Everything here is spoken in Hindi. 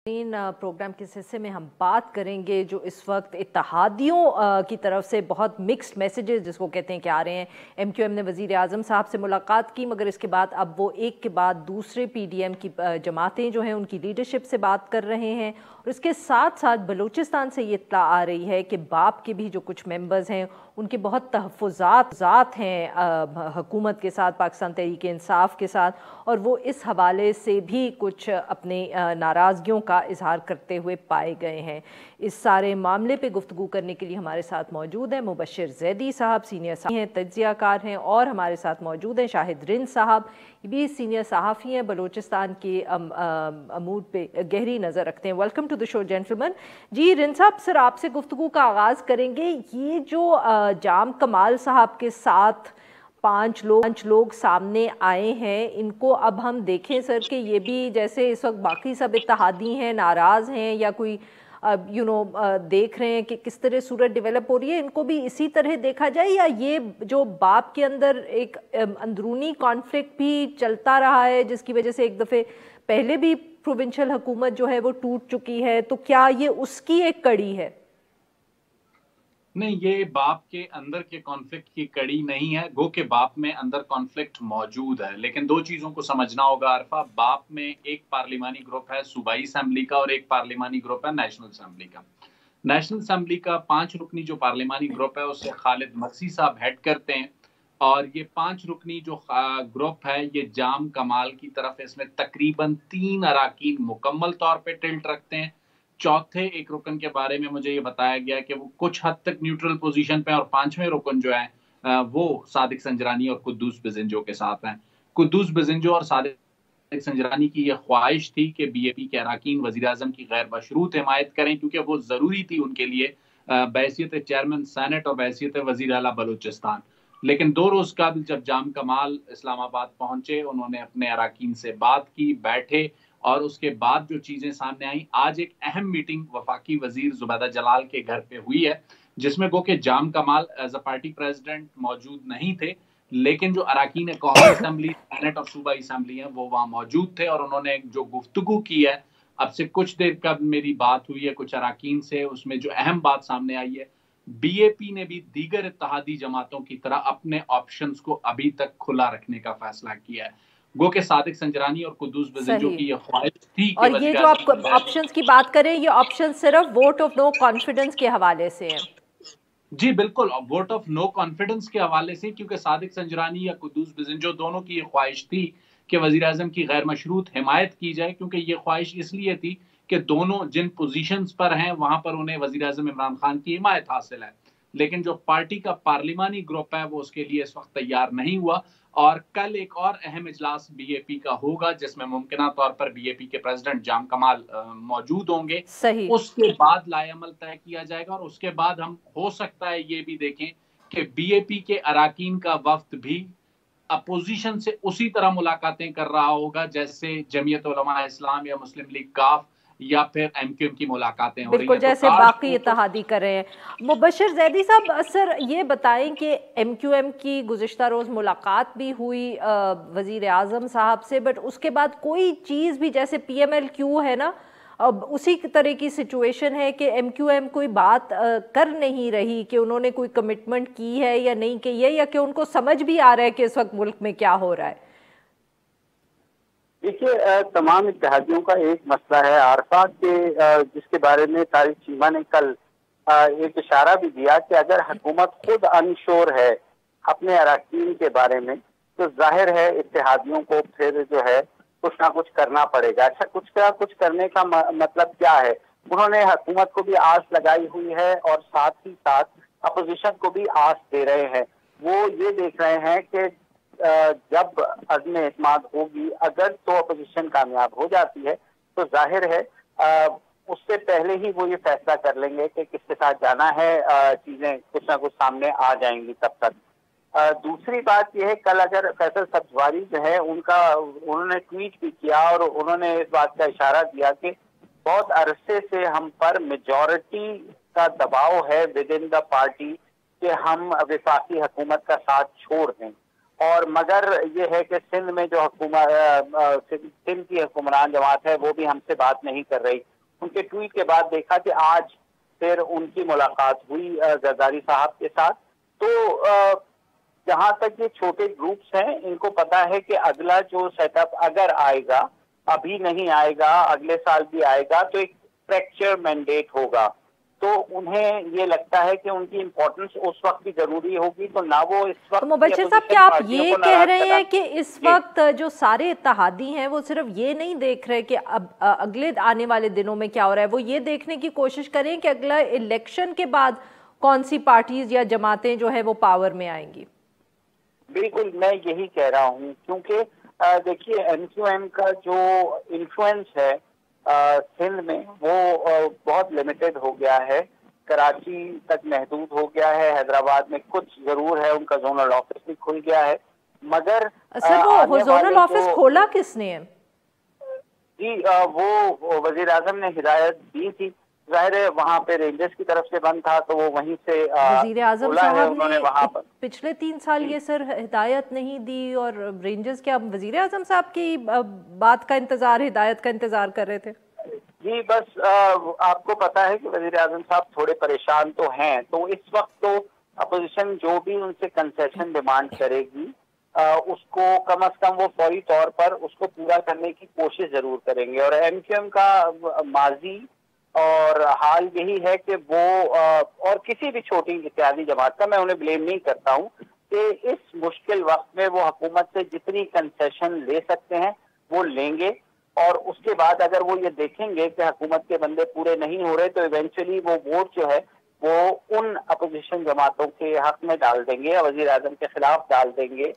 प्रोग्राम के इस हिस्से में हम बात करेंगे जो इस वक्त इत्तेहादियों की तरफ से बहुत मिक्स्ड मैसेजेस जिसको कहते हैं कि आ रहे हैं। एमक्यूएम ने वज़ीर आज़म साहब से मुलाकात की, मगर इसके बाद अब वो एक के बाद दूसरे पीडीएम की जमातें जो हैं उनकी लीडरशिप से बात कर रहे हैं। और इसके साथ साथ बलूचिस्तान से ये इत्तला आ रही है कि बाप के भी जो कुछ मेंबर्स हैं उनके बहुत तहफ़्फ़ुज़ात हैं हुकूमत के साथ, पाकिस्तान तहरीक इंसाफ के साथ, और वो इस हवाले से भी कुछ अपने नाराज़गियों का इजहार करते हुए पाए गए हैं। इस सारे मामले पे गुफ्तगू करने के लिए हमारे साथ मौजूद हैं मुबश्शिर ज़ैदी साहब, सीनियर हैं, तज्ज़ियाकार हैं, और हमारे साथ मौजूद हैं शाहिद रिंद साहब, ये भी सीनियर सहाफ़ी हैं, बलूचिस्तान के अमूर पे गहरी नज़र रखते हैं। Welcome to the show gentleman. जी रिंद साहब, सर आपसे गुफ्तगू का आगाज़ करेंगे। ये जो जाम कमाल साहब के साथ पांच लोग सामने आए हैं, इनको अब हम देखें सर कि ये भी जैसे इस वक्त बाकी सब इत्तेहादी हैं, नाराज़ हैं, या कोई देख रहे हैं कि किस तरह सूरत डेवलप हो रही है, इनको भी इसी तरह देखा जाए, या ये जो बाप के अंदर एक अंदरूनी कॉन्फ्लिक्ट भी चलता रहा है जिसकी वजह से एक दफ़े पहले भी प्रोविंशियल हुकूमत जो है वो टूट चुकी है, तो क्या ये उसकी एक कड़ी है? नहीं, ये बाप के अंदर के कॉन्फ्लिक्ट की कड़ी नहीं है। गो के बाप में अंदर कॉन्फ्लिक्ट मौजूद है, लेकिन दो चीजों को समझना होगा अरफा। बाप में एक पार्लिमानी ग्रुप है सूबाई असेंबली का, और एक पार्लिमानी ग्रुप है नेशनल असेंबली का। नेशनल असेंबली का 5 रुकनी जो पार्लिमानी ग्रुप है उससे खालिद मक्सी साहब हेड करते हैं, और ये 5 रुकनी जो ग्रुप है ये जाम कमाल की तरफ, इसमें तकरीबन 3 अराकीन मुकम्मल तौर पे टिल्ट रखते हैं। चौथे एक रुकन के बारे में मुझे ये बताया गया कि वो कुछ हद तक न्यूट्रल पोजीशन पे, और पांचवें रुकन जो है वो सादिक संजरानी और कुद्दूस बिजिंजो के साथ हैं। कुद्दूस बिजिंजो और सादिक संजरानी की यह ख्वाहिश थी कि बीएपी के अराकीन वजीर आजम की गैर मशरूत हिमायत करें, क्योंकि वो जरूरी थी उनके लिए बहैसियत चेयरमैन सेनेट और बहैसियत वजीर आला बलूचिस्तान। लेकिन 2 रोज कबल जब जाम कमाल इस्लामाबाद पहुंचे, उन्होंने अपने अराकीन से बात की, बैठे, और उसके बाद जो चीजें सामने आई, आज एक अहम मीटिंग वफाकी वजीर जुबैदा जलाल के घर पे हुई है, जिसमें गो के जाम कमाल एज अ पार्टी प्रेसिडेंट मौजूद नहीं थे, लेकिन जो अराकीन कौमी असेंबली, सेनेट और सूबाई असेंबली है वो वहां मौजूद थे। और उन्होंने जो गुफ्तगू की है, अब से कुछ देर कब मेरी बात हुई है कुछ अराकीन से, उसमें जो अहम बात सामने आई है, बीएपी ने भी दीगर इत्तेहादी जमातों की तरह अपने ऑप्शंस को अभी तक खुला रखने का फैसला किया है। गो के सादिक संजरानी और कुद्दूस बिजिंजो की ये ख्वाहिश थी कि और ये जो आप ऑप्शंस की बात करें, ये ऑप्शन सिर्फ वोट ऑफ नो कॉन्फिडेंस के हवाले से है? जी बिल्कुल, वोट ऑफ नो कॉन्फिडेंस के हवाले से, क्योंकि सादिक संजरानी या कुद्दूस बिजिंजो दोनों की ये ख्वाहिश थी कि वजीर आजम की गैर मशरूत हिमायत की जाए, क्योंकि ये ख्वाहिश इसलिए थी कि दोनों जिन पोजीशंस पर हैं वहां पर उन्हें वजीर आजम इमरान खान की हिमायत हासिल है, लेकिन जो पार्टी का पार्लिमानी ग्रुप है वो उसके लिए इस वक्त तैयार नहीं हुआ। और कल एक और अहम इजलास बीएपी का होगा जिसमें मुमकिना तौर पर बीएपी के प्रेसिडेंट जाम कमाल मौजूद होंगे। सही। उसके बाद लाएमल तय किया जाएगा, और उसके बाद हम हो सकता है ये भी देखें कि बीएपी के अराकीन का वफ्द भी अपोजिशन से उसी तरह मुलाकातें कर रहा होगा जैसे जमीयत उलमा इस्लाम या मुस्लिम लीग काफ या फिर एमक्यूएम की मुलाकातें हो रही बिल्कुल हैं। जैसे बाकी इत्तेहादी कर रहे हैं। मुबश्शिर ज़ैदी साहब, सर ये बताएं कि एमक्यूएम की गुज़िश्ता रोज़ मुलाकात भी हुई वज़ीर आज़म साहब से, बट उसके बाद कोई चीज़ भी, जैसे पीएमएलक्यू है ना, अब उसी तरह की सिचुएशन है कि एमक्यूएम कोई बात कर नहीं रही कि उन्होंने कोई कमिटमेंट की है या नहीं की है, या कि उनको समझ भी आ रहा है कि इस वक्त मुल्क में क्या हो रहा है। देखिए, तमाम इत्तेहादियों का एक मसला है आरफा के, जिसके बारे में तारिक चीमा ने कल एक इशारा भी दिया कि अगर हुकूमत खुद अनश्योर है अपने अराकीन के बारे में, तो जाहिर है इत्तेहादियों को फिर जो है कुछ ना कुछ करना पड़ेगा। अच्छा, कुछ करने का मतलब क्या है? उन्होंने हुकूमत को भी आस लगाई हुई है और साथ ही साथ अपोजिशन को भी आस दे रहे हैं। वो ये देख रहे हैं कि जब अज़्म एतमाद होगी, अगर तो अपोजिशन कामयाब हो जाती है तो जाहिर है उससे पहले ही वो ये फैसला कर लेंगे कि किसके साथ जाना है। चीजें कुछ ना कुछ सामने आ जाएंगी तब तक। दूसरी बात यह है, कल अगर फैसल सब्जवारी जो है उन्होंने ट्वीट भी किया और उन्होंने इस बात का इशारा दिया कि बहुत अरसे से हम पर मेजॉरिटी का दबाव है विद इन द पार्टी कि हम वफाकी हुकूमत का साथ छोड़ दें, और मगर ये है कि सिंध में जो सिंध की हुक्मरान जमात है वो भी हमसे बात नहीं कर रही। उनके ट्वीट के बाद देखा कि आज फिर उनकी मुलाकात हुई जरदारी साहब के साथ। तो जहां तक ये छोटे ग्रुप्स हैं, इनको पता है कि अगला जो सेटअप अगर आएगा, अभी नहीं आएगा, अगले साल भी आएगा, तो एक फ्रैक्चर मैंडेट होगा। तो उन्हें ये लगता है कि उनकी इम्पोर्टेंस उस वक्त भी जरूरी होगी, तो ना वो इस वक्त। तो मुबश्शिर साहब, क्या आप ये कह रहे हैं कि इस वक्त जो सारे इत्तेहादी हैं वो सिर्फ ये नहीं देख रहे कि अब अगले आने वाले दिनों में क्या हो रहा है, वो ये देखने की कोशिश करें कि अगला इलेक्शन के बाद कौन सी पार्टीज या जमातें जो है वो पावर में आएंगी? बिल्कुल, मैं यही कह रहा हूँ, क्योंकि देखिए MQM का जो इन्फ्लुएंस है सिंध में वो बहुत लिमिटेड हो गया है, कराची तक महदूद हो गया है, हैदराबाद में कुछ जरूर है, उनका जोनल ऑफिस भी खुल गया है, मगर सर वो जोनल ऑफिस खोला किसने है? जी वो वजीर आजम ने हिदायत दी थी, जाहिर है वहाँ पे रेंजर्स की तरफ से बंद था, तो वो वहीं से वजीर आजम साहब ने वहाँ पर पिछले 3 साल ये सर हिदायत नहीं दी, और रेंजर्स क्या वजीर आजम साहब की बात का इंतजार, हिदायत का इंतजार कर रहे थे? जी बस आपको पता है कि वजीर आजम साहब थोड़े परेशान तो हैं, तो इस वक्त तो अपोजिशन जो भी उनसे कंसेशन डिमांड करेगी उसको कम अज कम वो फौरी तौर पर उसको पूरा करने की कोशिश जरूर करेंगे। और MQM का माजी और हाल यही है कि वो और किसी भी छोटी इत्यादि जमात का मैं उन्हें ब्लेम नहीं करता हूँ कि इस मुश्किल वक्त में वो हुकूमत से जितनी कंसेशन ले सकते हैं वो लेंगे, और उसके बाद अगर वो ये देखेंगे कि हुकूमत के बंदे पूरे नहीं हो रहे, तो इवेंचुअली वो वोट जो है वो उन अपोजिशन जमातों के हक में डाल देंगे या वजीर आजम के खिलाफ डाल देंगे।